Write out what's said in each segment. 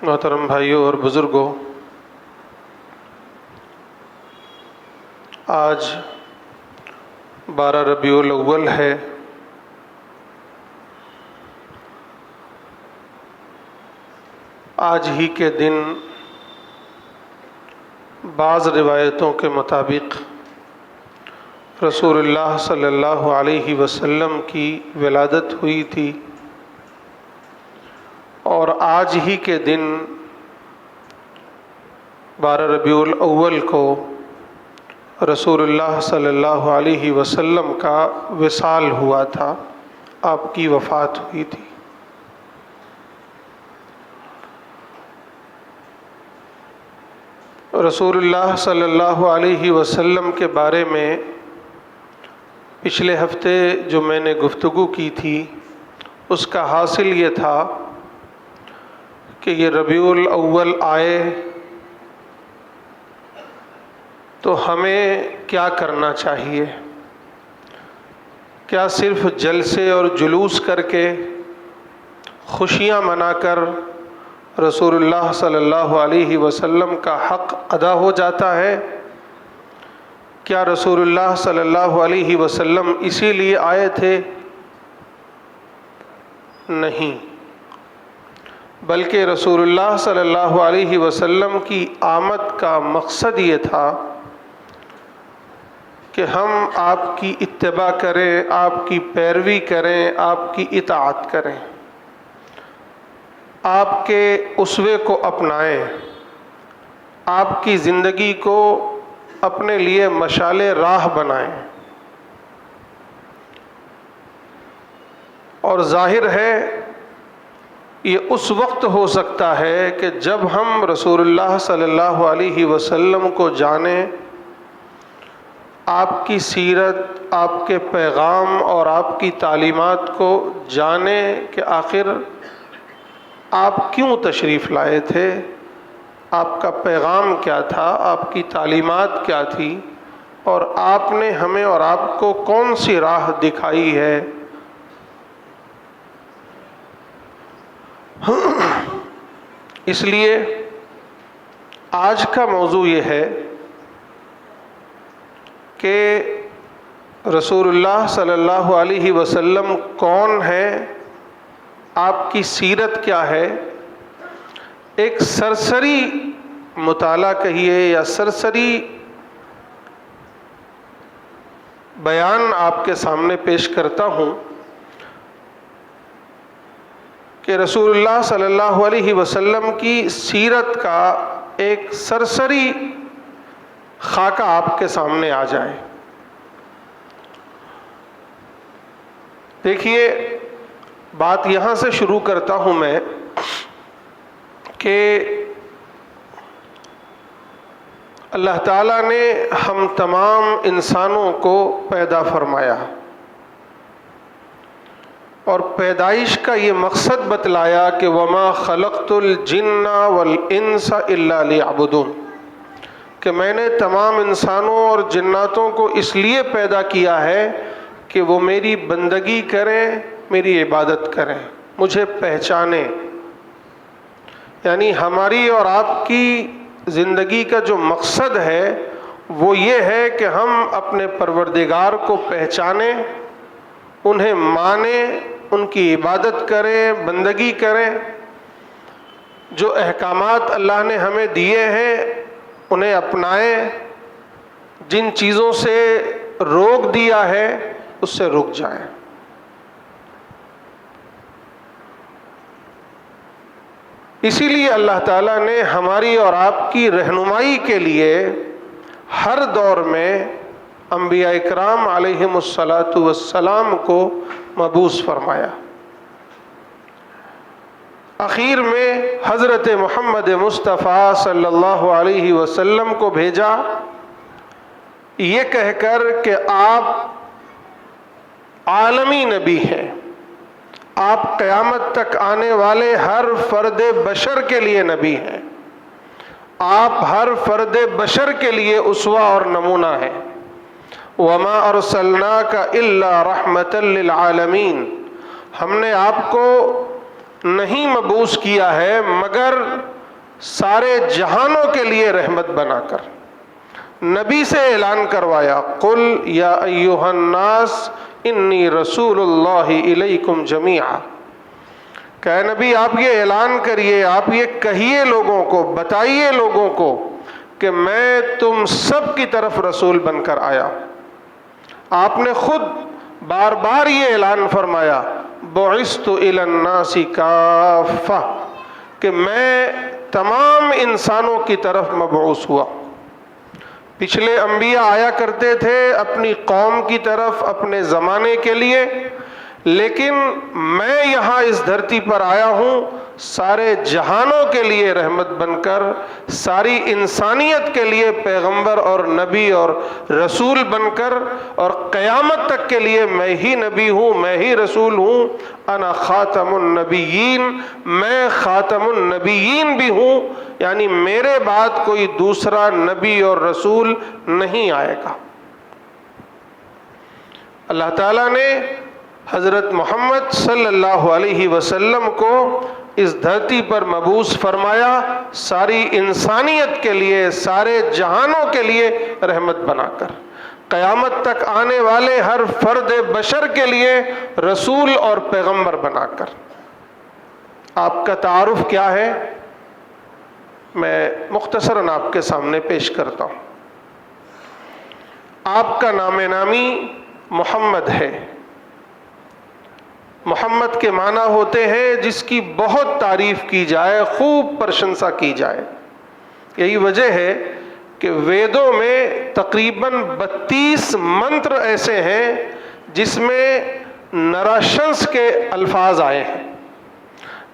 محترم بھائیوں اور بزرگوں، آج 12 ربیع الاول ہے۔ آج ہی کے دن بعض روایتوں کے مطابق رسول اللہ صلی اللہ علیہ وسلم کی ولادت ہوئی تھی، اور آج ہی کے دن 12 ربیع الاول کو رسول اللہ صلی اللہ علیہ وسلم کا وصال ہوا تھا، آپ کی وفات ہوئی تھی۔ رسول اللہ صلی اللہ علیہ وسلم کے بارے میں پچھلے ہفتے جو میں نے گفتگو کی تھی، اس کا حاصل یہ تھا کہ یہ ربیع الاول آئے تو ہمیں کیا کرنا چاہیے؟ کیا صرف جلسے اور جلوس کر کے، خوشیاں منا کر رسول اللہ صلی اللہ علیہ وسلم کا حق ادا ہو جاتا ہے؟ کیا رسول اللہ صلی اللہ علیہ وسلم اسی لیے آئے تھے؟ نہیں، بلکہ رسول اللہ صلی اللہ علیہ وسلم کی آمد کا مقصد یہ تھا کہ ہم آپ کی اتباع کریں، آپ کی پیروی کریں، آپ کی اطاعت کریں، آپ کے اسوے کو اپنائیں، آپ کی زندگی کو اپنے لیے مشعل راہ بنائیں۔ اور ظاہر ہے یہ اس وقت ہو سکتا ہے کہ جب ہم رسول اللہ صلی اللہ علیہ وسلم کو جانیں، آپ کی سیرت، آپ کے پیغام اور آپ کی تعلیمات کو جانیں کہ آخر آپ کیوں تشریف لائے تھے، آپ کا پیغام کیا تھا، آپ کی تعلیمات کیا تھی، اور آپ نے ہمیں اور آپ کو کون سی راہ دکھائی ہے۔ اس لیے آج کا موضوع یہ ہے کہ رسول اللہ صلی اللہ علیہ وسلم کون ہے، آپ کی سیرت کیا ہے۔ ایک سرسری مطالعہ کہیے یا سرسری بیان آپ کے سامنے پیش کرتا ہوں کہ رسول اللہ صلی اللہ علیہ وسلم کی سیرت کا ایک سرسری خاکہ آپ کے سامنے آ جائے۔ دیکھیے، بات یہاں سے شروع کرتا ہوں میں کہ اللہ تعالیٰ نے ہم تمام انسانوں کو پیدا فرمایا اور پیدائش کا یہ مقصد بتلایا کہ وَمَا خَلَقْتُ الْجِنَّ وَالْإِنسَ إِلَّا لِيَعْبُدُونَ، کہ میں نے تمام انسانوں اور جناتوں کو اس لیے پیدا کیا ہے کہ وہ میری بندگی کریں، میری عبادت کریں، مجھے پہچانیں۔ یعنی ہماری اور آپ کی زندگی کا جو مقصد ہے وہ یہ ہے کہ ہم اپنے پروردگار کو پہچانیں، انہیں مانیں، ان کی عبادت کریں، بندگی کریں، جو احکامات اللہ نے ہمیں دیے ہیں انہیں اپنائیں، جن چیزوں سے روک دیا ہے اس سے رک جائیں۔ اسی لیے اللہ تعالیٰ نے ہماری اور آپ کی رہنمائی کے لیے ہر دور میں انبیاء اکرام علیہم الصلاۃ والسلام کو مبعوث فرمایا۔ اخیر میں حضرت محمد مصطفیٰ صلی اللہ علیہ وسلم کو بھیجا، یہ کہہ کر کہ آپ عالمی نبی ہیں، آپ قیامت تک آنے والے ہر فرد بشر کے لیے نبی ہیں، آپ ہر فرد بشر کے لیے اسوہ اور نمونہ ہیں۔ وَمَا أَرْسَلْنَاكَ إِلَّا رَحْمَةً لِّلْعَالَمِينَ، ہم نے آپ کو نہیں مبعوث کیا ہے مگر سارے جہانوں کے لیے رحمت بنا کر۔ نبی سے اعلان کروایا، قل یا ایھا الناس انی رسول اللہ الیکم جمیعا، کہ اے نبی آپ یہ اعلان کریے، آپ یہ کہیے لوگوں کو، بتائیے لوگوں کو کہ میں تم سب کی طرف رسول بن کر آیا۔ آپ نے خود بار بار یہ اعلان فرمایا، بعثت الی الناس کافہ، کہ میں تمام انسانوں کی طرف مبعوث ہوا۔ پچھلے انبیاء آیا کرتے تھے اپنی قوم کی طرف، اپنے زمانے کے لیے، لیکن میں یہاں اس دھرتی پر آیا ہوں سارے جہانوں کے لیے رحمت بن کر، ساری انسانیت کے لیے پیغمبر اور نبی اور رسول بن کر، اور قیامت تک کے لیے میں ہی نبی ہوں، میں ہی رسول ہوں۔ انا خاتم النبیین، میں خاتم النبیین بھی ہوں، یعنی میرے بعد کوئی دوسرا نبی اور رسول نہیں آئے گا۔ اللہ تعالیٰ نے حضرت محمد صلی اللہ علیہ وسلم کو اس دھرتی پر مبعوث فرمایا ساری انسانیت کے لیے، سارے جہانوں کے لیے رحمت بنا کر، قیامت تک آنے والے ہر فرد بشر کے لیے رسول اور پیغمبر بنا کر۔ آپ کا تعارف کیا ہے؟ میں مختصراً آپ کے سامنے پیش کرتا ہوں۔ آپ کا نام نامی محمد ہے۔ محمد کے معنی ہوتے ہیں جس کی بہت تعریف کی جائے، خوب پرشنسا کی جائے۔ یہی وجہ ہے کہ ویدوں میں تقریباً 32 منتر ایسے ہیں جس میں نراشنس کے الفاظ آئے ہیں۔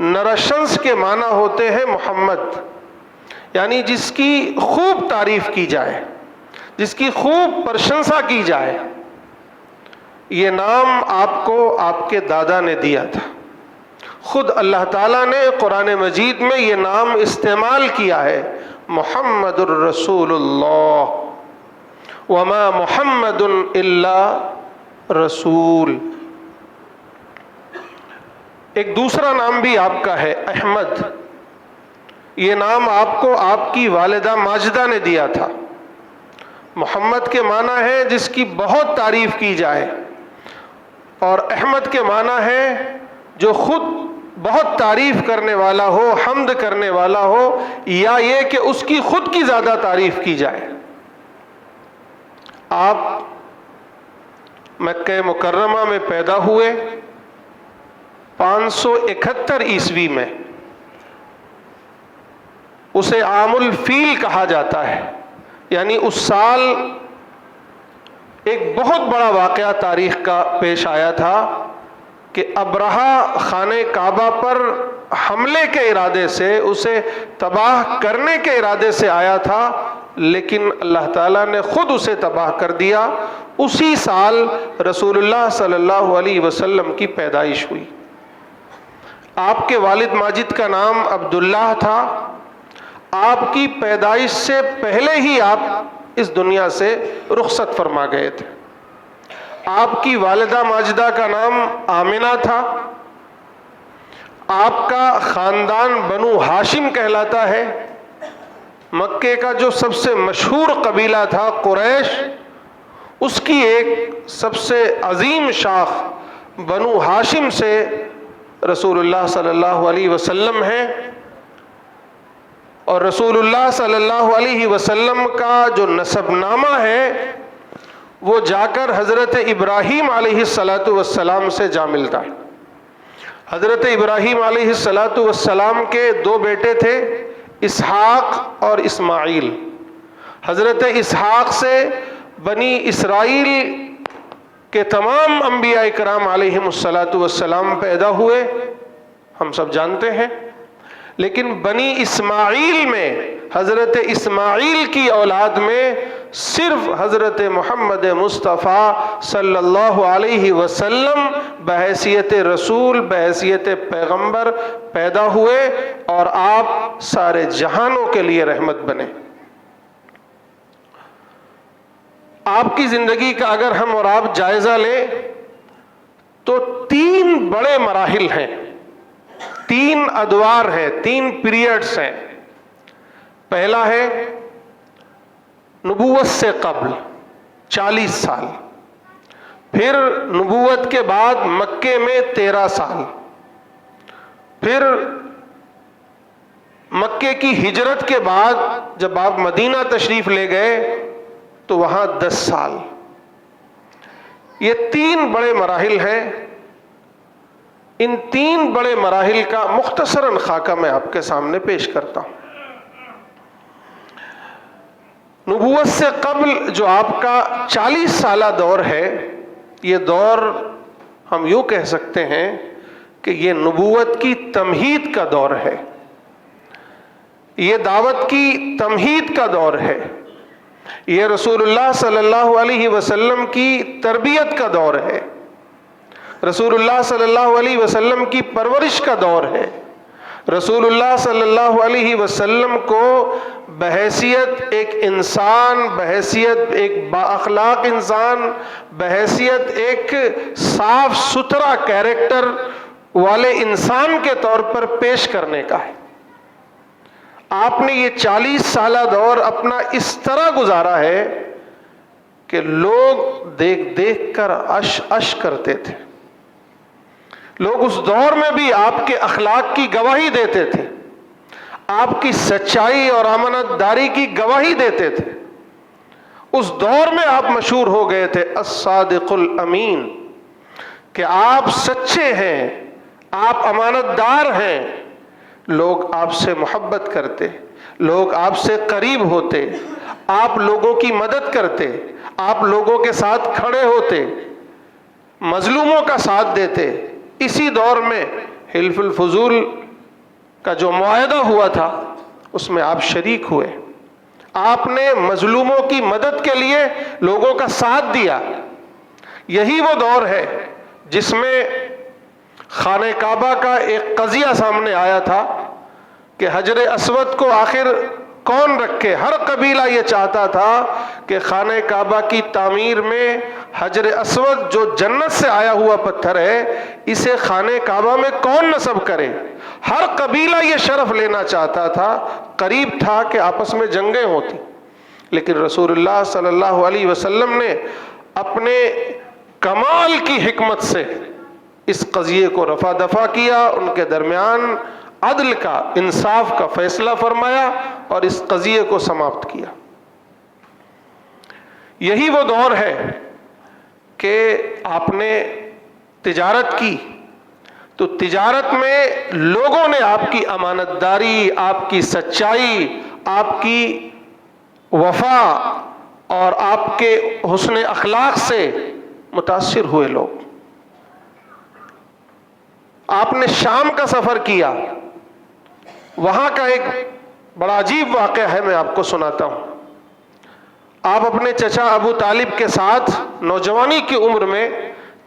نراشنس کے معنی ہوتے ہیں محمد، یعنی جس کی خوب تعریف کی جائے، جس کی خوب پرشنسا کی جائے۔ یہ نام آپ کو آپ کے دادا نے دیا تھا، خود اللہ تعالیٰ نے قرآن مجید میں یہ نام استعمال کیا ہے، محمد الرسول اللہ، وما محمد الا رسول۔ ایک دوسرا نام بھی آپ کا ہے، احمد۔ یہ نام آپ کو آپ کی والدہ ماجدہ نے دیا تھا۔ محمد کے معنی ہے جس کی بہت تعریف کی جائے، اور احمد کے معنی ہے جو خود بہت تعریف کرنے والا ہو، حمد کرنے والا ہو، یا یہ کہ اس کی خود کی زیادہ تعریف کی جائے۔ آپ مکہ مکرمہ میں پیدا ہوئے 571 عیسوی میں، اسے عام الفیل کہا جاتا ہے، یعنی اس سال ایک بہت بڑا واقعہ تاریخ کا پیش آیا تھا کہ ابرہہ خانہ کعبہ پر حملے کے ارادے سے، اسے تباہ کرنے کے ارادے سے آیا تھا، لیکن اللہ تعالیٰ نے خود اسے تباہ کر دیا۔ اسی سال رسول اللہ صلی اللہ علیہ وسلم کی پیدائش ہوئی۔ آپ کے والد ماجد کا نام عبداللہ تھا۔ آپ کی پیدائش سے پہلے ہی آپ اس دنیا سے رخصت فرما گئے تھے۔ آپ کی والدہ ماجدہ کا نام آمنہ تھا۔ آپ کا خاندان بنو ہاشم کہلاتا ہے۔ مکے کا جو سب سے مشہور قبیلہ تھا قریش، اس کی ایک سب سے عظیم شاخ بنو ہاشم سے رسول اللہ صلی اللہ علیہ وسلم ہے، اور رسول اللہ صلی اللہ علیہ وسلم کا جو نسب نامہ ہے وہ جا کر حضرت ابراہیم علیہ السلام سے جا ملتا ہے۔ حضرت ابراہیم علیہ السلام کے 2 بیٹے تھے، اسحاق اور اسماعیل۔ حضرت اسحاق سے بنی اسرائیل کے تمام انبیاء کرام علیہم السلام پیدا ہوئے، ہم سب جانتے ہیں۔ لیکن بنی اسماعیل میں، حضرت اسماعیل کی اولاد میں صرف حضرت محمد مصطفیٰ صلی اللہ علیہ وسلم بحیثیت رسول، بحیثیت پیغمبر پیدا ہوئے، اور آپ سارے جہانوں کے لیے رحمت بنے۔ آپ کی زندگی کا اگر ہم اور آپ جائزہ لیں تو 3 بڑے مراحل ہیں۔ 3 ادوار ہیں، 3 پیریڈز ہیں۔ پہلا ہے نبوت سے قبل 40 سال، پھر نبوت کے بعد مکے میں 13 سال، پھر مکے کی ہجرت کے بعد جب آپ مدینہ تشریف لے گئے تو وہاں 10 سال۔ یہ 3 بڑے مراحل ہیں۔ ان 3 بڑے مراحل کا مختصراً خاکہ میں آپ کے سامنے پیش کرتا ہوں۔ نبوت سے قبل جو آپ کا 40 سالہ دور ہے، یہ دور ہم یوں کہہ سکتے ہیں کہ یہ نبوت کی تمہید کا دور ہے، یہ دعوت کی تمہید کا دور ہے، یہ رسول اللہ صلی اللہ علیہ وسلم کی تربیت کا دور ہے، رسول اللہ صلی اللہ علیہ وسلم کی پرورش کا دور ہے، رسول اللہ صلی اللہ علیہ وسلم کو بحیثیت ایک انسان، بحیثیت ایک بااخلاق انسان، بحیثیت ایک صاف ستھرا کیریکٹر والے انسان کے طور پر پیش کرنے کا ہے۔ آپ نے یہ 40 سالہ دور اپنا اس طرح گزارا ہے کہ لوگ دیکھ دیکھ کر عش کرتے تھے۔ لوگ اس دور میں بھی آپ کے اخلاق کی گواہی دیتے تھے، آپ کی سچائی اور امانت داری کی گواہی دیتے تھے۔ اس دور میں آپ مشہور ہو گئے تھے الصادق الامین، کہ آپ سچے ہیں، آپ امانت دار ہیں۔ لوگ آپ سے محبت کرتے، لوگ آپ سے قریب ہوتے، آپ لوگوں کی مدد کرتے، آپ لوگوں کے ساتھ کھڑے ہوتے، مظلوموں کا ساتھ دیتے۔ اسی دور میں حلف الفضول کا جو معاہدہ ہوا تھا اس میں آپ شریک ہوئے، آپ نے مظلوموں کی مدد کے لیے لوگوں کا ساتھ دیا۔ یہی وہ دور ہے جس میں خانہ کعبہ کا ایک قضیہ سامنے آیا تھا کہ حجر اسود کو آخر کون رکھے۔ ہر قبیلہ یہ چاہتا تھا کہ خانہ کعبہ کی تعمیر میں حجر اسود جو جنت سے آیا ہوا پتھر ہے، اسے خانہ کعبہ میں کون نصب کرے۔ ہر قبیلہ یہ شرف لینا چاہتا تھا، قریب تھا کہ آپس میں جنگیں ہوتی، لیکن رسول اللہ صلی اللہ علیہ وسلم نے اپنے کمال کی حکمت سے اس قضیے کو رفع دفع کیا، ان کے درمیان عدل کا، انصاف کا فیصلہ فرمایا اور اس قضیے کو سماپت کیا۔ یہی وہ دور ہے کہ آپ نے تجارت کی، تو تجارت میں لوگوں نے آپ کی امانت داری، آپ کی سچائی، آپ کی وفا اور آپ کے حسن اخلاق سے متاثر ہوئے۔ لوگ، آپ نے شام کا سفر کیا، وہاں کا ایک بڑا عجیب واقعہ ہے، میں آپ کو سناتا ہوں۔ آپ اپنے چچا ابو طالب کے ساتھ نوجوانی کی عمر میں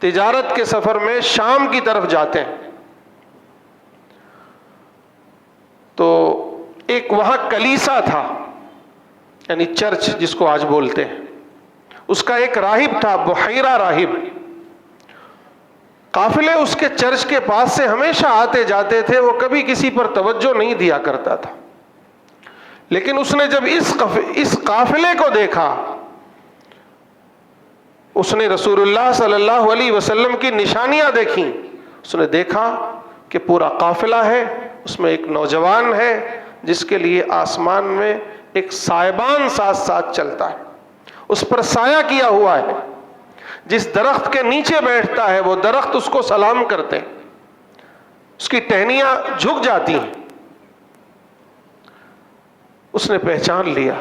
تجارت کے سفر میں شام کی طرف جاتے ہیں، تو ایک وہاں کلیسا تھا، یعنی چرچ جس کو آج بولتے ہیں، اس کا ایک راہب تھا، بحیرہ راہب۔ قافلے اس کے چرچ کے پاس سے ہمیشہ آتے جاتے تھے، وہ کبھی کسی پر توجہ نہیں دیا کرتا تھا، لیکن اس نے جب اس قافلے کو دیکھا، اس نے رسول اللہ صلی اللہ علیہ وسلم کی نشانیاں دیکھیں۔ اس نے دیکھا کہ پورا قافلہ ہے، اس میں ایک نوجوان ہے جس کے لیے آسمان میں ایک سائبان ساتھ ساتھ چلتا ہے، اس پر سایہ کیا ہوا ہے، جس درخت کے نیچے بیٹھتا ہے وہ درخت اس کو سلام کرتے ہیں، اس کی ٹہنیاں جھک جاتی ہیں۔ اس نے پہچان لیا،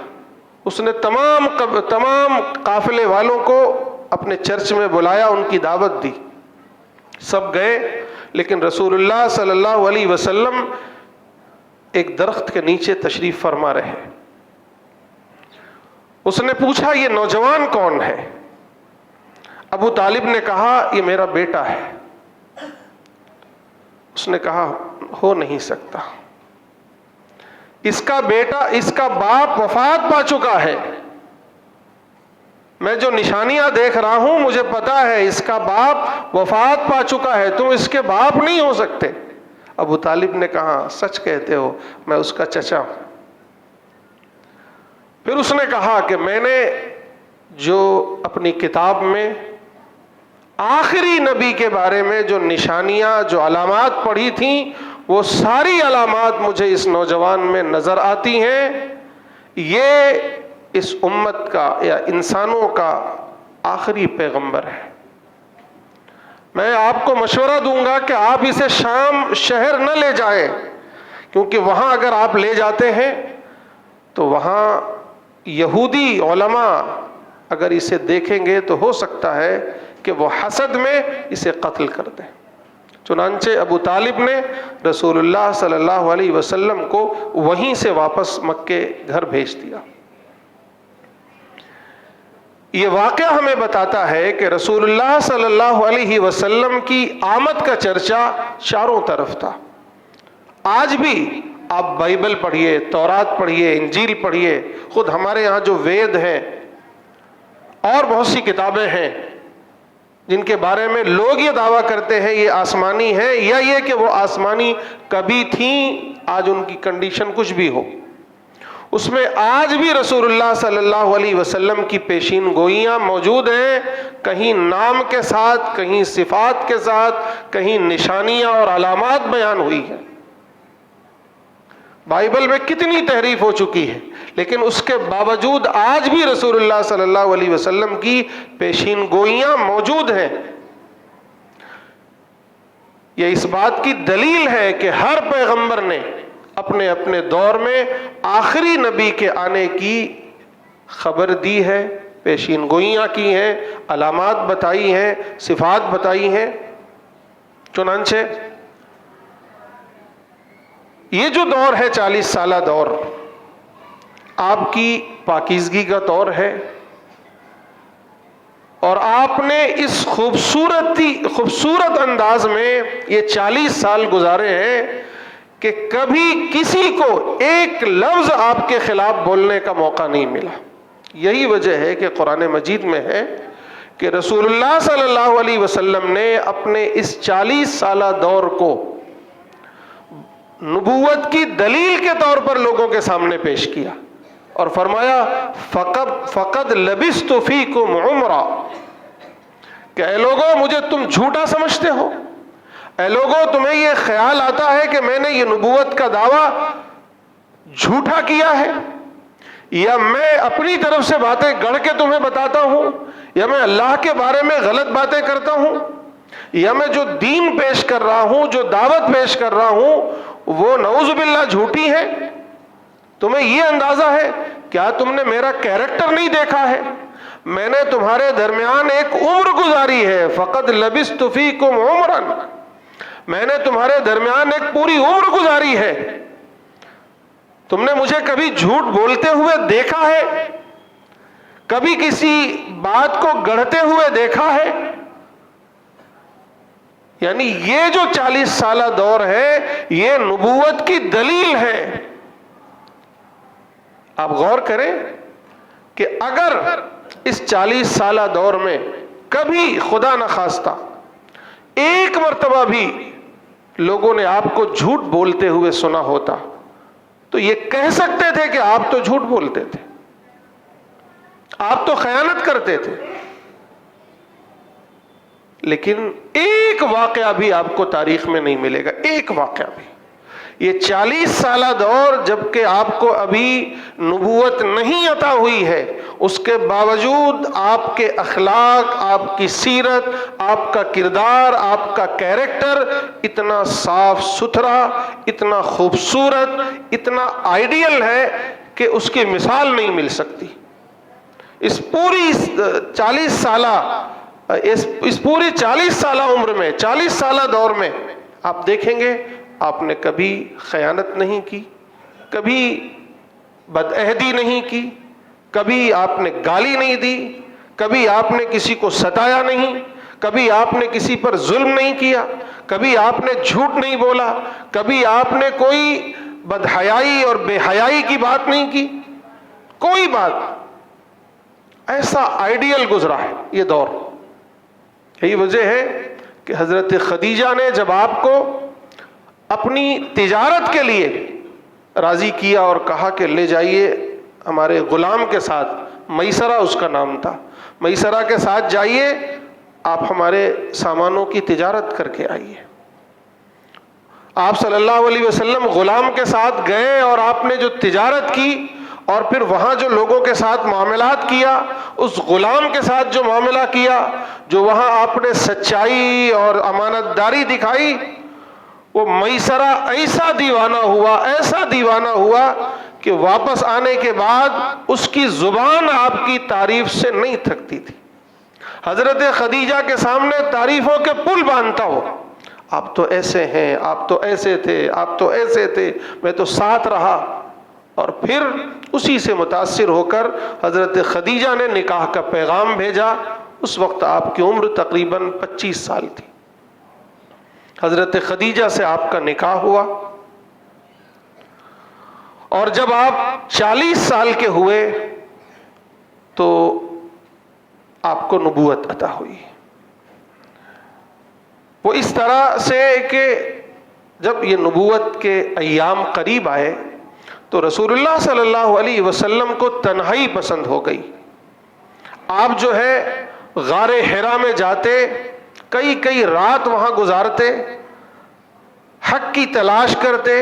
اس نے تمام قافلے والوں کو اپنے چرچ میں بلایا، ان کی دعوت دی، سب گئے، لیکن رسول اللہ صلی اللہ علیہ وسلم ایک درخت کے نیچے تشریف فرما رہے۔ اس نے پوچھا یہ نوجوان کون ہے؟ ابو طالب نے کہا یہ میرا بیٹا ہے۔ اس نے کہا ہو نہیں سکتا، اس کا بیٹا، اس کا باپ وفات پا چکا ہے، میں جو نشانیاں دیکھ رہا ہوں مجھے پتا ہے اس کا باپ وفات پا چکا ہے، تم اس کے باپ نہیں ہو سکتے۔ ابو طالب نے کہا سچ کہتے ہو، میں اس کا چچا ہوں۔ پھر اس نے کہا کہ میں نے جو اپنی کتاب میں آخری نبی کے بارے میں جو نشانیاں، جو علامات پڑھی تھیں، وہ ساری علامات مجھے اس نوجوان میں نظر آتی ہیں، یہ اس امت کا یا انسانوں کا آخری پیغمبر ہے۔ میں آپ کو مشورہ دوں گا کہ آپ اسے شام شہر نہ لے جائیں، کیونکہ وہاں اگر آپ لے جاتے ہیں تو وہاں یہودی علماء اگر اسے دیکھیں گے تو ہو سکتا ہے کہ وہ حسد میں اسے قتل کر دیں۔ چنانچہ ابو طالب نے رسول اللہ صلی اللہ علیہ وسلم کو وہیں سے واپس مکے گھر بھیج دیا۔ یہ واقعہ ہمیں بتاتا ہے کہ رسول اللہ صلی اللہ علیہ وسلم کی آمد کا چرچا چاروں طرف تھا۔ آج بھی آپ بائبل پڑھیے، تورات پڑھیے، انجیل پڑھیے، خود ہمارے یہاں جو وید ہیں اور بہت سی کتابیں ہیں جن کے بارے میں لوگ یہ دعویٰ کرتے ہیں یہ آسمانی ہے، یا یہ کہ وہ آسمانی کبھی تھیں، آج ان کی کنڈیشن کچھ بھی ہو، اس میں آج بھی رسول اللہ صلی اللہ علیہ وسلم کی پیشین گوئیاں موجود ہیں، کہیں نام کے ساتھ، کہیں صفات کے ساتھ، کہیں نشانیاں اور علامات بیان ہوئی ہیں۔ بائبل میں کتنی تحریف ہو چکی ہے، لیکن اس کے باوجود آج بھی رسول اللہ صلی اللہ علیہ وسلم کی پیشین گوئیاں موجود ہیں۔ یہ اس بات کی دلیل ہے کہ ہر پیغمبر نے اپنے اپنے دور میں آخری نبی کے آنے کی خبر دی ہے، پیشین گوئیاں کی ہیں، علامات بتائی ہیں، صفات بتائی ہیں۔ چنانچہ یہ جو دور ہے 40 سالہ دور، آپ کی پاکیزگی کا دور ہے، اور آپ نے اس خوبصورت انداز میں یہ 40 سال گزارے ہیں کہ کبھی کسی کو ایک لفظ آپ کے خلاف بولنے کا موقع نہیں ملا۔ یہی وجہ ہے کہ قرآن مجید میں ہے کہ رسول اللہ صلی اللہ علیہ وسلم نے اپنے اس 40 سالہ دور کو نبوت کی دلیل کے طور پر لوگوں کے سامنے پیش کیا اور فرمایا فقد لبثت فیکم عمرا، کہ اے لوگوں مجھے تم جھوٹا سمجھتے ہو، اے لوگوں تمہیں یہ خیال آتا ہے کہ میں نے یہ نبوت کا دعویٰ جھوٹا کیا ہے، یا میں اپنی طرف سے باتیں گڑھ کے تمہیں بتاتا ہوں، یا میں اللہ کے بارے میں غلط باتیں کرتا ہوں، یا میں جو دین پیش کر رہا ہوں، جو دعوت پیش کر رہا ہوں وہ نعوذ باللہ جھوٹی ہے؟ تمہیں یہ اندازہ ہے؟ کیا تم نے میرا کیریکٹر نہیں دیکھا ہے؟ میں نے تمہارے درمیان ایک عمر گزاری ہے، فقد لبثت فیکم عمرا، میں نے تمہارے درمیان ایک پوری عمر گزاری ہے، تم نے مجھے کبھی جھوٹ بولتے ہوئے دیکھا ہے؟ کبھی کسی بات کو گڑھتے ہوئے دیکھا ہے؟ یعنی یہ جو 40 سالہ دور ہے یہ نبوت کی دلیل ہے۔ آپ غور کریں کہ اگر اس 40 سالہ دور میں کبھی خدا نخواستہ ایک مرتبہ بھی لوگوں نے آپ کو جھوٹ بولتے ہوئے سنا ہوتا تو یہ کہہ سکتے تھے کہ آپ تو جھوٹ بولتے تھے، آپ تو خیانت کرتے تھے۔ لیکن ایک واقعہ بھی آپ کو تاریخ میں نہیں ملے گا، ایک واقعہ بھی۔ یہ 40 سالہ دور جبکہ آپ کو ابھی نبوت نہیں عطا ہوئی ہے، اس کے باوجود آپ کے اخلاق، آپ کی سیرت، آپ کا کردار، آپ کا کیریکٹر اتنا صاف ستھرا، اتنا خوبصورت، اتنا آئیڈیل ہے کہ اس کی مثال نہیں مل سکتی۔ اس پوری 40 سالہ عمر میں، 40 سالہ دور میں آپ دیکھیں گے آپ نے کبھی خیانت نہیں کی، کبھی بدعہدی نہیں کی، کبھی آپ نے گالی نہیں دی، کبھی آپ نے کسی کو ستایا نہیں، کبھی آپ نے کسی پر ظلم نہیں کیا، کبھی آپ نے جھوٹ نہیں بولا، کبھی آپ نے کوئی بدحیائی اور بے حیائی کی بات نہیں کی، کوئی بات۔ ایسا آئیڈیل گزرا ہے یہ دور۔ یہی وجہ ہے کہ حضرت خدیجہ نے جب آپ کو اپنی تجارت کے لیے راضی کیا اور کہا کہ لے جائیے ہمارے غلام کے ساتھ، میسرہ اس کا نام تھا، میسرہ کے ساتھ جائیے، آپ ہمارے سامانوں کی تجارت کر کے آئیے۔ آپ صلی اللہ علیہ وسلم غلام کے ساتھ گئے اور آپ نے جو تجارت کی اور پھر وہاں جو لوگوں کے ساتھ معاملات کیا، اس غلام کے ساتھ جو معاملہ کیا، جو وہاں آپ نے سچائی اور امانت داری دکھائی، وہ میسرہ ایسا دیوانہ ہوا کہ واپس آنے کے بعد اس کی زبان آپ کی تعریف سے نہیں تھکتی تھی۔ حضرت خدیجہ کے سامنے تعریفوں کے پل باندھتا ہو، آپ تو ایسے ہیں، آپ تو ایسے تھے، آپ تو ایسے تھے، میں تو ساتھ رہا۔ اور پھر اسی سے متاثر ہو کر حضرت خدیجہ نے نکاح کا پیغام بھیجا۔ اس وقت آپ کی عمر تقریباً 25 سال تھی۔ حضرت خدیجہ سے آپ کا نکاح ہوا، اور جب آپ 40 سال کے ہوئے تو آپ کو نبوت عطا ہوئی۔ وہ اس طرح سے کہ جب یہ نبوت کے ایام قریب آئے تو رسول اللہ صلی اللہ علیہ وسلم کو تنہائی پسند ہو گئی۔ آپ جو ہے غار حرا میں جاتے، کئی رات وہاں گزارتے، حق کی تلاش کرتے،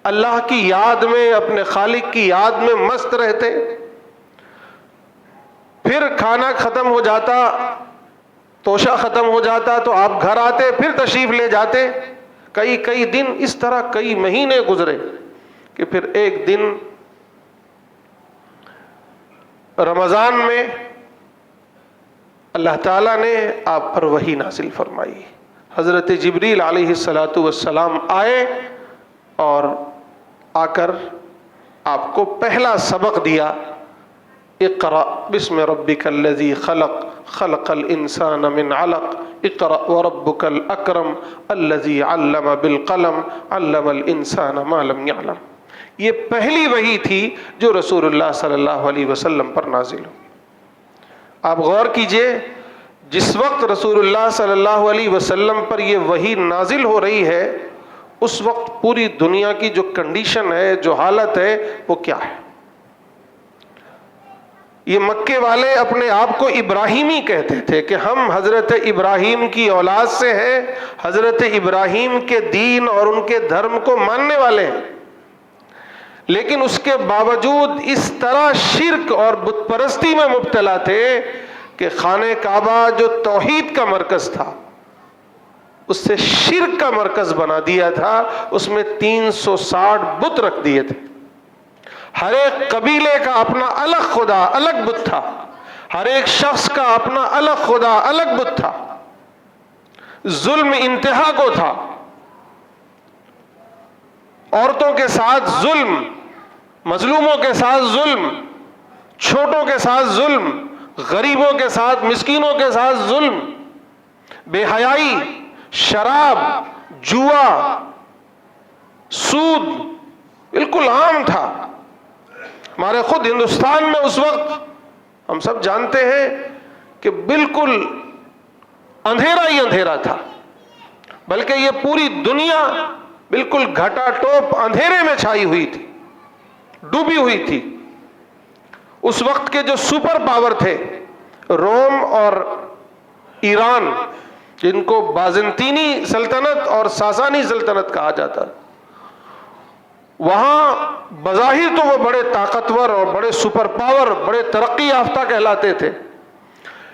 اللہ کی یاد میں، اپنے خالق کی یاد میں مست رہتے۔ پھر کھانا ختم ہو جاتا، توشہ ختم ہو جاتا تو آپ گھر آتے، پھر تشریف لے جاتے۔ کئی دن اس طرح کئی مہینے گزرے کہ پھر ایک دن رمضان میں اللہ تعالیٰ نے آپ پر وحی نازل فرمائی۔ حضرت جبریل علیہ السلام آئے اور آ کر آپ کو پہلا سبق دیا، اقرأ بسم ربک الذی خلق خلق الانسان من علق اقرأ وربک الاکرم الذی علم بالقلم علم الانسان ما لم یعلم۔ یہ پہلی وحی تھی جو رسول اللہ صلی اللہ علیہ وسلم پر نازل ہو۔ آپ غور کیجئے، جس وقت رسول اللہ صلی اللہ علیہ وسلم پر یہ وحی نازل ہو رہی ہے، اس وقت پوری دنیا کی جو کنڈیشن ہے، جو حالت ہے، وہ کیا ہے؟ یہ مکے والے اپنے آپ کو ابراہیمی کہتے تھے کہ ہم حضرت ابراہیم کی اولاد سے ہیں، حضرت ابراہیم کے دین اور ان کے دھرم کو ماننے والے ہیں، لیکن اس کے باوجود اس طرح شرک اور بت پرستی میں مبتلا تھے کہ خانہ کعبہ جو توحید کا مرکز تھا، اس سے شرک کا مرکز بنا دیا تھا۔ اس میں 360 بت رکھ دیے تھے۔ ہر ایک قبیلے کا اپنا الگ خدا، الگ بت تھا۔ ہر ایک شخص کا اپنا الگ خدا، الگ بت تھا۔ ظلم انتہا کو تھا، عورتوں کے ساتھ ظلم، مظلوموں کے ساتھ ظلم، چھوٹوں کے ساتھ ظلم، غریبوں کے ساتھ، مسکینوں کے ساتھ ظلم، بے حیائی، شراب، جوا، سود بالکل عام تھا۔ ہمارے خود ہندوستان میں اس وقت ہم سب جانتے ہیں کہ بالکل اندھیرا ہی اندھیرا تھا، بلکہ یہ پوری دنیا بالکل گھٹا ٹوپ اندھیرے میں چھائی ہوئی تھی، ڈوبی ہوئی تھی۔ اس وقت کے جو سپر پاور تھے، روم اور ایران، جن کو بازنطینی سلطنت اور ساسانی سلطنت کہا جاتا، وہاں بظاہر تو وہ بڑے طاقتور اور بڑے سپر پاور، بڑے ترقی یافتہ کہلاتے تھے،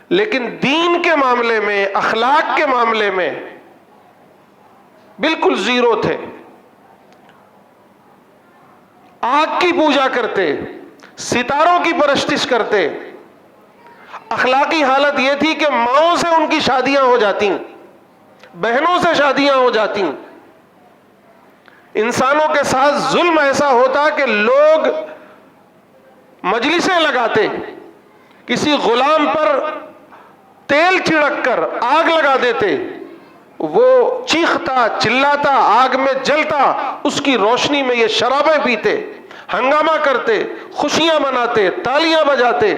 لیکن دین کے معاملے میں، اخلاق کے معاملے میں بالکل زیرو تھے۔ آگ کی پوجا کرتے، ستاروں کی پرستش کرتے۔ اخلاقی حالت یہ تھی کہ ماؤں سے ان کی شادیاں ہو جاتی، بہنوں سے شادیاں ہو جاتی۔ انسانوں کے ساتھ ظلم ایسا ہوتا کہ لوگ مجلسیں لگاتے، کسی غلام پر تیل چھڑک کر آگ لگا دیتے، وہ چیختا چلاتا آگ میں جلتا، اس کی روشنی میں یہ شرابیں پیتے، ہنگامہ کرتے، خوشیاں مناتے، تالیاں بجاتے۔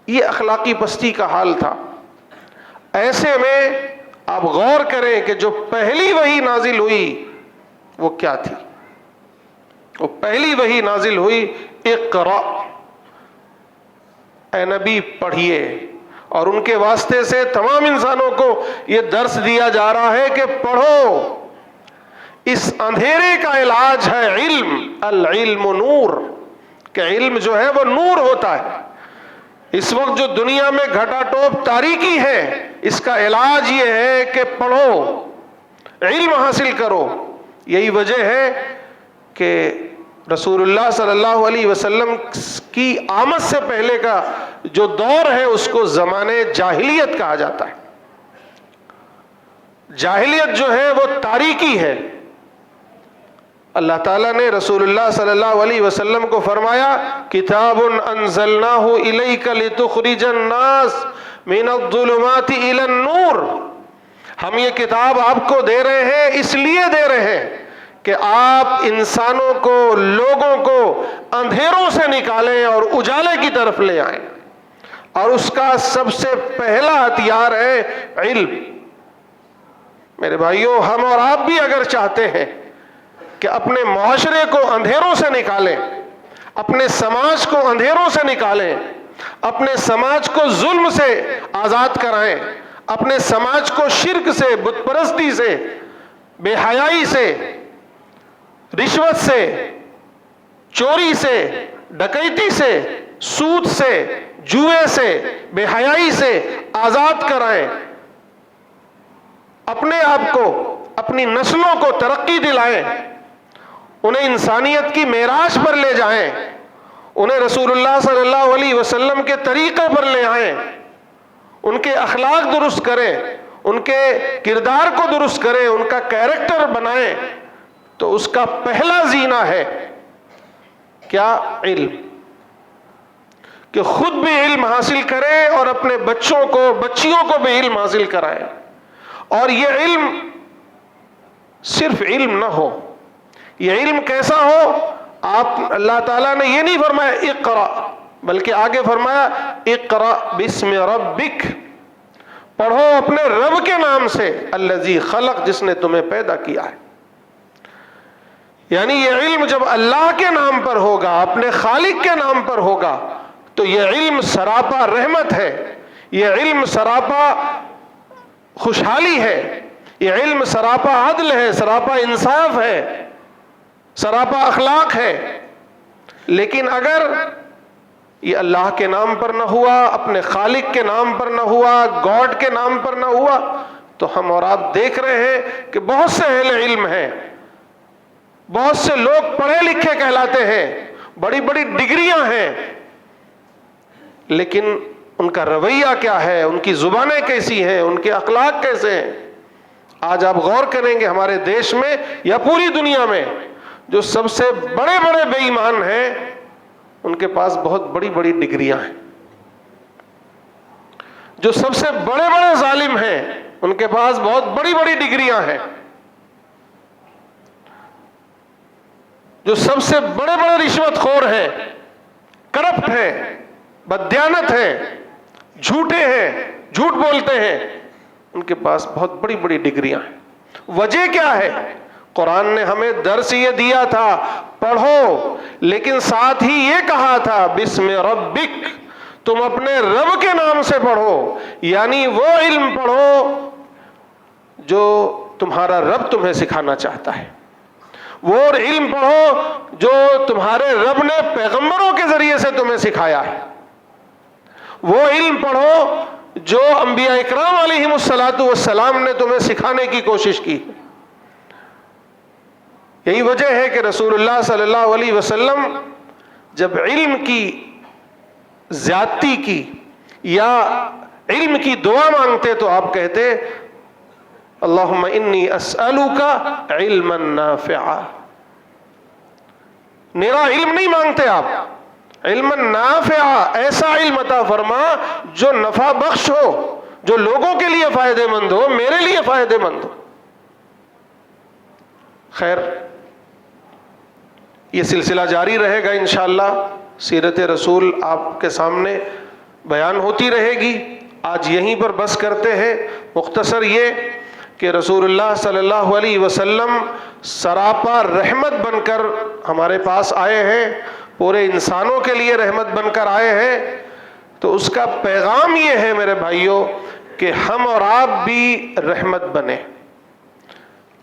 یہ اخلاقی پستی کا حال تھا۔ ایسے میں آپ غور کریں کہ جو پہلی وحی نازل ہوئی وہ کیا تھی؟ وہ پہلی وحی نازل ہوئی اقرا، اے نبی پڑھیے، اور ان کے واسطے سے تمام انسانوں کو یہ درس دیا جا رہا ہے کہ پڑھو۔ اس اندھیرے کا علاج ہے علم، العلم نور، کہ علم جو ہے وہ نور ہوتا ہے۔ اس وقت جو دنیا میں گھٹا ٹوپ تاریکی ہے، اس کا علاج یہ ہے کہ پڑھو، علم حاصل کرو۔ یہی وجہ ہے کہ رسول اللہ صلی اللہ علیہ وسلم کی آمد سے پہلے کا جو دور ہے اس کو زمانے جاہلیت کہا جاتا ہے۔ جاہلیت جو ہے وہ تاریکی ہے۔ اللہ تعالیٰ نے رسول اللہ صلی اللہ علیہ وسلم کو فرمایا کتاب انزلناہ الیک لتخرج الناس من الظلمات الی النور، ہم یہ کتاب آپ کو دے رہے ہیں، اس لیے دے رہے ہیں کہ آپ انسانوں کو، لوگوں کو اندھیروں سے نکالیں اور اجالے کی طرف لے آئیں، اور اس کا سب سے پہلا ہتھیار ہے علم۔ میرے بھائیوں، ہم اور آپ بھی اگر چاہتے ہیں کہ اپنے معاشرے کو اندھیروں سے نکالیں، اپنے سماج کو اندھیروں سے نکالیں، اپنے سماج کو ظلم سے آزاد کرائیں، اپنے سماج کو شرک سے، بت پرستی سے، بے حیائی سے، رشوت سے، چوری سے، ڈکیتی سے، سود سے، جوئے سے، بے حیائی سے آزاد کرائیں، اپنے آپ کو، اپنی نسلوں کو ترقی دلائیں، انہیں انسانیت کی معراج پر لے جائیں، انہیں رسول اللہ صلی اللہ علیہ وسلم کے طریقے پر لے آئیں، ان کے اخلاق درست کریں، ان کے کردار کو درست کریں، ان کا کیریکٹر بنائیں، تو اس کا پہلا زینہ ہے کیا؟ علم۔ کہ خود بھی علم حاصل کریں اور اپنے بچوں کو، بچیوں کو بھی علم حاصل کرائیں۔ اور یہ علم صرف علم نہ ہو، یہ علم کیسا ہو؟ آپ، اللہ تعالیٰ نے یہ نہیں فرمایا اقرا، بلکہ آگے فرمایا اقرا بسم ربک، پڑھو اپنے رب کے نام سے، الذی خلق، جس نے تمہیں پیدا کیا ہے۔ یعنی یہ علم جب اللہ کے نام پر ہوگا، اپنے خالق کے نام پر ہوگا، تو یہ علم سراپا رحمت ہے، یہ علم سراپا خوشحالی ہے، یہ علم سراپا عدل ہے، سراپا انصاف ہے، سراپا اخلاق ہے۔ لیکن اگر یہ اللہ کے نام پر نہ ہوا، اپنے خالق کے نام پر نہ ہوا، گاڈ کے نام پر نہ ہوا، تو ہم اور آپ دیکھ رہے ہیں کہ بہت سے اہل علم ہیں، بہت سے لوگ پڑھے لکھے کہلاتے ہیں، بڑی بڑی ڈگریاں ہیں، لیکن ان کا رویہ کیا ہے، ان کی زبانیں کیسی ہیں، ان کے اخلاق کیسے ہیں؟ آج آپ غور کریں گے ہمارے دیش میں یا پوری دنیا میں جو سب سے بڑے بڑے بے ایمان ہیں، ان کے پاس بہت بڑی بڑی ڈگریاں ہیں۔ جو سب سے بڑے بڑے ظالم ہیں، ان کے پاس بہت بڑی بڑی ڈگریاں ہیں۔ جو سب سے بڑے بڑے رشوت خور ہیں، کرپٹ ہیں، بددیانت ہیں، جھوٹے ہیں، جھوٹ بولتے ہیں، ان کے پاس بہت بڑی بڑی ڈگریاں ہیں۔ وجہ کیا ہے؟ قرآن نے ہمیں درس یہ دیا تھا پڑھو، لیکن ساتھ ہی یہ کہا تھا بسم ربک، تم اپنے رب کے نام سے پڑھو، یعنی وہ علم پڑھو جو تمہارا رب تمہیں سکھانا چاہتا ہے، وہ علم پڑھو جو تمہارے رب نے پیغمبروں کے ذریعے سے تمہیں سکھایا ہے، وہ علم پڑھو جو انبیاء اکرام علیہم السلام نے تمہیں سکھانے کی کوشش کی۔ یہی وجہ ہے کہ رسول اللہ صلی اللہ علیہ وسلم جب علم کی زیادتی کی یا علم کی دعا مانگتے تو آپ کہتے اللہم انی اسألوک علما نافعا۔ میرا علم نہیں مانگتے آپ، علما نافعا، ایسا علم عطا فرما جو نفع بخش ہو، جو لوگوں کے لیے فائدہ مند ہو، میرے لیے فائدہ مند ہو۔ خیر، یہ سلسلہ جاری رہے گا انشاءاللہ، سیرت رسول آپ کے سامنے بیان ہوتی رہے گی۔ آج یہیں پر بس کرتے ہیں۔ مختصر یہ کہ رسول اللہ صلی اللہ علیہ وسلم سراپا رحمت بن کر ہمارے پاس آئے ہیں، پورے انسانوں کے لیے رحمت بن کر آئے ہیں، تو اس کا پیغام یہ ہے میرے بھائیوں کہ ہم اور آپ بھی رحمت بنیں۔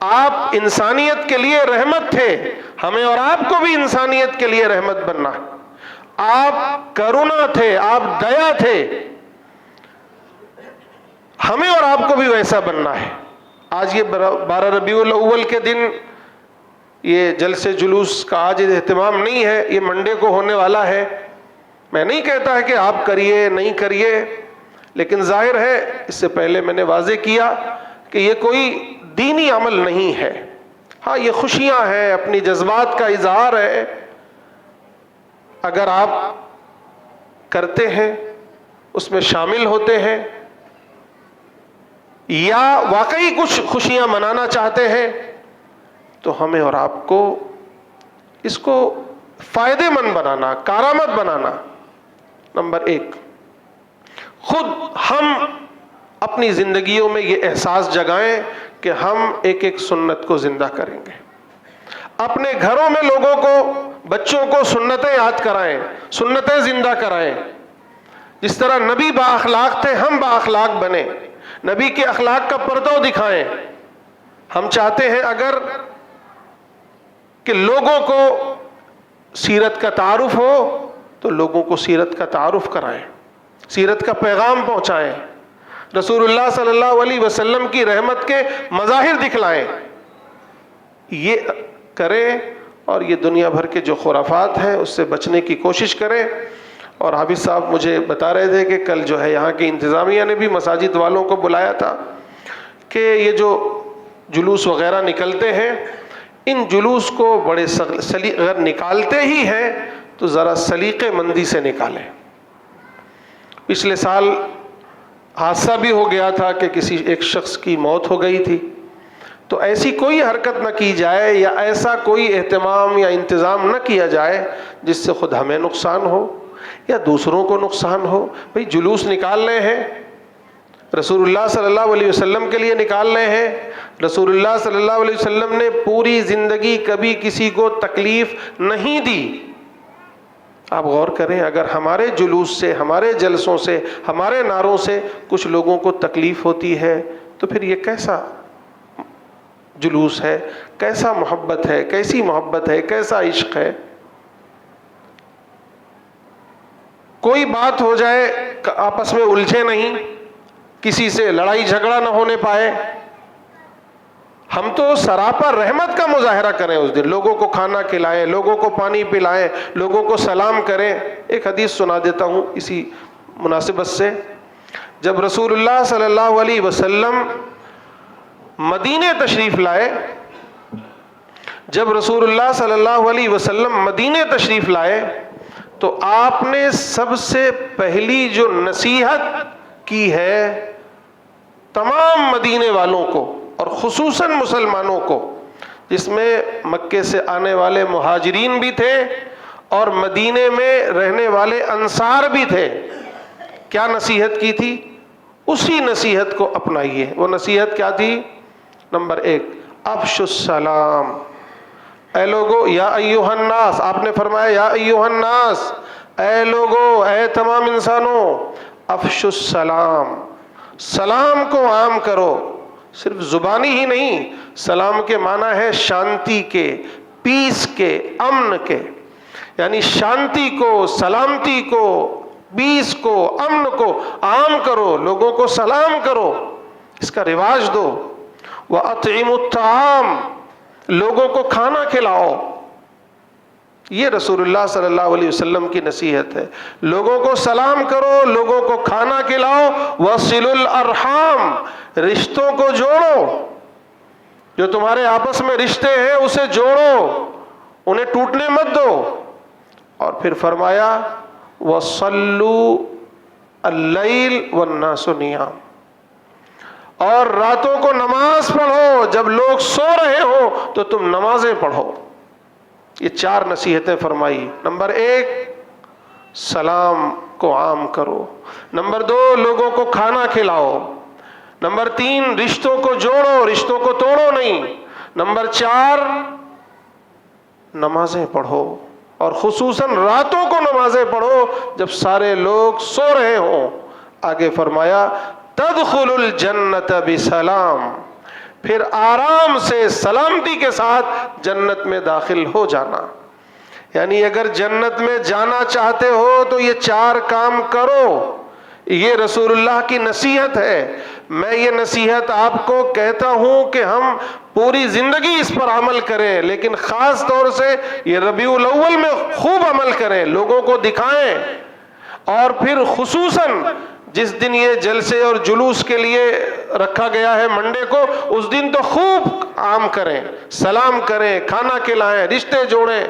آپ انسانیت کے لیے رحمت تھے، ہمیں اور آپ کو بھی انسانیت کے لیے رحمت بننا ہے۔ آپ کرونا تھے، آپ دیا تھے، ہمیں اور آپ کو بھی ویسا بننا ہے۔ آج یہ 12 ربیع الاول کے دن یہ جلسے جلوس کا آج اہتمام نہیں ہے، یہ منڈے کو ہونے والا ہے۔ میں نہیں کہتا ہے کہ آپ کریے نہیں کریے، لیکن ظاہر ہے اس سے پہلے میں نے واضح کیا کہ یہ کوئی دینی عمل نہیں ہے۔ ہاں یہ خوشیاں ہیں، اپنی جذبات کا اظہار ہے، اگر آپ کرتے ہیں، اس میں شامل ہوتے ہیں، یا واقعی کچھ خوشیاں منانا چاہتے ہیں، تو ہمیں اور آپ کو اس کو فائدے مند بنانا، کارآمد بنانا۔ نمبر 1، خود ہم اپنی زندگیوں میں یہ احساس جگائیں کہ ہم ایک ایک سنت کو زندہ کریں گے۔ اپنے گھروں میں لوگوں کو، بچوں کو سنتیں یاد کرائیں، سنتیں زندہ کرائیں۔ جس طرح نبی با اخلاق تھے، ہم با اخلاق بنیں، نبی کے اخلاق کا پرتو دکھائیں۔ ہم چاہتے ہیں اگر کہ لوگوں کو سیرت کا تعارف ہو تو لوگوں کو سیرت کا تعارف کرائیں، سیرت کا پیغام پہنچائیں، رسول اللہ صلی اللہ علیہ وسلم کی رحمت کے مظاہر دکھلائیں۔ یہ کریں اور یہ دنیا بھر کے جو خرافات ہیں اس سے بچنے کی کوشش کریں۔ اور حافظ صاحب مجھے بتا رہے تھے کہ کل جو ہے یہاں کی انتظامیہ نے بھی مساجد والوں کو بلایا تھا کہ یہ جو جلوس وغیرہ نکلتے ہیں، ان جلوس کو بڑے اگر نکالتے ہی ہیں تو ذرا سلیقے مندی سے نکالیں۔ پچھلے سال حادثہ بھی ہو گیا تھا کہ کسی ایک شخص کی موت ہو گئی تھی، تو ایسی کوئی حرکت نہ کی جائے یا ایسا کوئی اہتمام یا انتظام نہ کیا جائے جس سے خود ہمیں نقصان ہو یا دوسروں کو نقصان ہو۔ بھئی جلوس نکالنے ہیں، رسول اللہ صلی اللہ علیہ وسلم کے لیے نکالنے ہیں۔ رسول اللہ صلی اللہ علیہ وسلم نے پوری زندگی کبھی کسی کو تکلیف نہیں دی۔ آپ غور کریں، اگر ہمارے جلوس سے، ہمارے جلسوں سے، ہمارے نعروں سے کچھ لوگوں کو تکلیف ہوتی ہے تو پھر یہ کیسا جلوس ہے، کیسا محبت ہے، کیسی محبت ہے، کیسا عشق ہے۔ کوئی بات ہو جائے آپس میں الجھے نہیں، کسی سے لڑائی جھگڑا نہ ہونے پائے۔ ہم تو سراپا رحمت کا مظاہرہ کریں اس دن، لوگوں کو کھانا کھلائیں، لوگوں کو پانی پلائیں، لوگوں کو سلام کریں۔ ایک حدیث سنا دیتا ہوں اسی مناسبت سے۔ جب رسول اللہ صلی اللہ علیہ وسلم مدینے تشریف لائے، جب رسول اللہ صلی اللہ علیہ وسلم مدینے تشریف لائے تو آپ نے سب سے پہلی جو نصیحت کی ہے تمام مدینے والوں کو اور خصوصاً مسلمانوں کو، جس میں مکے سے آنے والے مہاجرین بھی تھے اور مدینے میں رہنے والے انصار بھی تھے، کیا نصیحت کی تھی؟ اسی نصیحت کو اپنائیے۔ وہ نصیحت کیا تھی؟ نمبر 1، افشوا السلام۔ اے لوگو، یا ایھا الناس، آپ نے فرمایا یا ایھا الناس، اے لوگو، اے تمام انسانوں، افشوا السلام، سلام کو عام کرو۔ صرف زبانی ہی نہیں، سلام کے معنی ہے شانتی کے، پیس کے، امن کے، یعنی شانتی کو، سلامتی کو، پیس کو، امن کو عام کرو، لوگوں کو سلام کرو، اس کا رواج دو۔ وَأَطْعِمُوا الطَّعَامَ، لوگوں کو کھانا کھلاؤ۔ یہ رسول اللہ صلی اللہ علیہ وسلم کی نصیحت ہے۔ لوگوں کو سلام کرو، لوگوں کو کھانا کھلاؤ۔ وَصِلُوا الْأَرْحَامَ، رشتوں کو جوڑو، جو تمہارے آپس میں رشتے ہیں اسے جوڑو، انہیں ٹوٹنے مت دو۔ اور پھر فرمایا وَصَلُّوا اللَّيْلَ وَالنَّاسُ نِيَامٌ، اور راتوں کو نماز پڑھو، جب لوگ سو رہے ہو تو تم نمازیں پڑھو۔ یہ 4 نصیحتیں فرمائی۔ نمبر 1، سلام کو عام کرو۔ نمبر 2، لوگوں کو کھانا کھلاؤ۔ نمبر 3 رشتوں کو جوڑو، رشتوں کو توڑو نہیں۔ نمبر 4 نمازیں پڑھو، اور خصوصاً راتوں کو نمازیں پڑھو جب سارے لوگ سو رہے ہوں۔ آگے فرمایا تدخل الجنت بسلام، پھر آرام سے سلامتی کے ساتھ جنت میں داخل ہو جانا۔ یعنی اگر جنت میں جانا چاہتے ہو تو یہ 4 کام کرو۔ یہ رسول اللہ کی نصیحت ہے۔ میں یہ نصیحت آپ کو کہتا ہوں کہ ہم پوری زندگی اس پر عمل کریں، لیکن خاص طور سے یہ ربیع الاول میں خوب عمل کریں، لوگوں کو دکھائیں، اور پھر خصوصاً جس دن یہ جلسے اور جلوس کے لیے رکھا گیا ہے منڈے کو، اس دن تو خوب عام کریں، سلام کریں، کھانا کھلائیں، رشتے جوڑیں،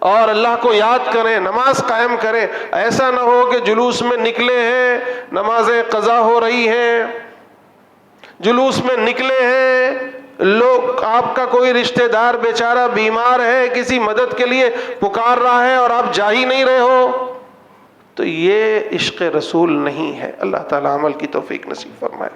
اور اللہ کو یاد کریں، نماز قائم کریں۔ ایسا نہ ہو کہ جلوس میں نکلے ہیں، نمازیں قضا ہو رہی ہیں، جلوس میں نکلے ہیں، لوگ آپ کا کوئی رشتہ دار بیچارہ بیمار ہے، کسی مدد کے لیے پکار رہا ہے اور آپ جا ہی نہیں رہے ہو، تو یہ عشق رسول نہیں ہے۔ اللہ تعالی عمل کی توفیق نصیب فرمائے۔